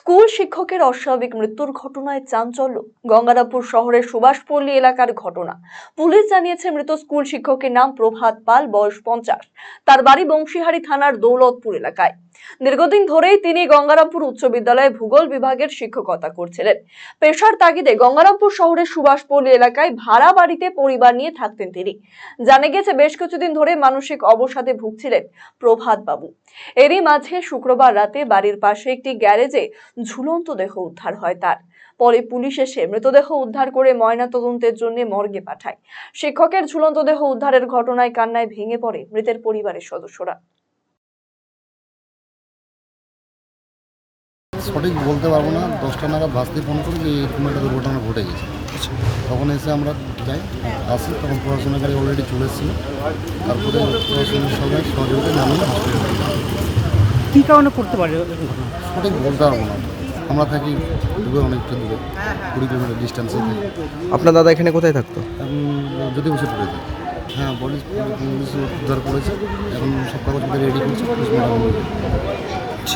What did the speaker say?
School শিক্ষকের অস্বাভাবিক মৃত্যুর ঘটনায় চাঞ্চল্য। গঙ্গারামপুর শহরের সুভাষপল্লী এলাকার ঘটনা। পুলিশ জানিয়েছে মৃত স্কুল শিক্ষকের নাম প্রভাত পাল, বয়স 50। তার বাড়ি বংশীহারি থানার দৌলতপুর এলাকায়। দীর্ঘদিন ধরেই তিনি গঙ্গারামপুর উচ্চ বিদ্যালয়ে ভূগোল বিভাগের শিক্ষকতা করছিলেন। পেশার তাগিদে গঙ্গারামপুর শহরের সুভাষপল্লী এলাকায় ভাড়া বাড়িতে পরিবার নিয়ে থাকতেন তিনি। জানা গেছে বেশ কিছুদিন ধরে মানসিক অবসাদে ভুগছিলেন প্রভাত বাবু। এরই মাঝে শুক্রবার রাতে বাড়ির পাশে একটি গ্যারেজে ঝুলন্ত দেহ উদ্ধার হয় তার। পরে পুলিশ এসে মৃতদেহ উদ্ধার করে ময়নাতদন্তের জন্য মর্গে পাঠায়। শিক্ষকের ঝুলন্ত দেহ উদ্ধারের ঘটনায় কান্নায় ভেঙে পড়ে মৃতের পরিবারের সদস্যরা। সঠিক বলতে পারবো না। 10টা নাগাদ বাসতে ফোন করি যে এরকম একটা দুর্ঘটনা ঘটে গেছে। তখন এসে আমরা যাই, আসি, তখন প্রশাসনের গাড়ি অলরেডি চলে এসেছিল। তারপরে প্রশাসনের সবাই সহযোগিতা নামিয়ে হসপিটালে। কী কারণে করতে পারে? সঠিক বলতে পারবো না। আমরা থাকি দূরে, অনেকটা দূরে, 20 কিলোমিটার ডিস্টেন্সে থাকি। আপনার দাদা এখানে কোথায় থাকতো? যদি বসে পড়েছে। হ্যাঁ, পুলিশ উদ্ধার করেছে। এখন সব কাগজপত্র রেডি করছে।